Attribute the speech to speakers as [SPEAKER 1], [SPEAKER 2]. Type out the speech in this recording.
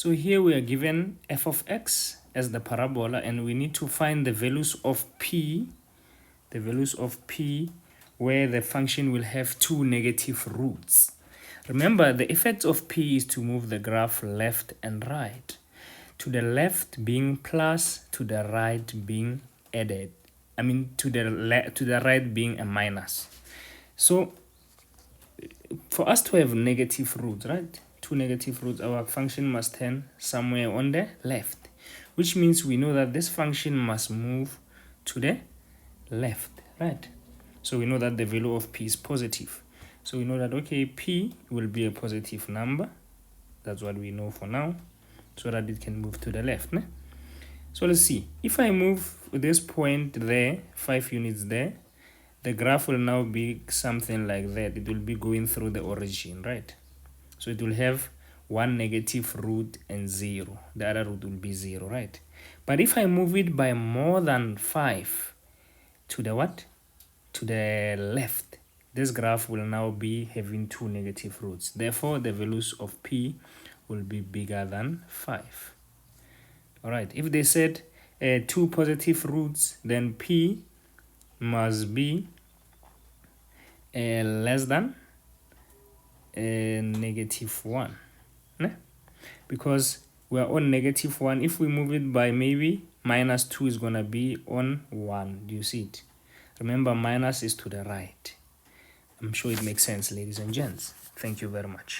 [SPEAKER 1] So here we are given f of x as the parabola, and we need to find the values of p, where the function will have two negative roots. Remember, the effect of p is to move the graph left and right, to the left being plus, to the right being added. I mean, to the right being a minus. So for us to have negative roots, right? Two negative roots, our function must turn somewhere on the left, which means we know that this function must move to the left, right? So we know that the value of p is positive. So we know that, okay, p will be a positive number. That's what we know for now, so that it can move to the left. Ne? So let's see. If I move this point there, 5 units there, the graph will now be something like that. It will be going through the origin, right? So it will have one negative root and 0. The other root will be 0, right? But if I move it by more than 5 to the what? To the left, this graph will now be having two negative roots. Therefore, the values of p will be bigger than 5. All right, if they said two positive roots, then p must be less than -1, né? Because we are on -1. If we move it by maybe -2 is going to be on 1. Do you see it? Remember, minus is to the right. I'm sure it makes sense, ladies and gents. Thank you very much.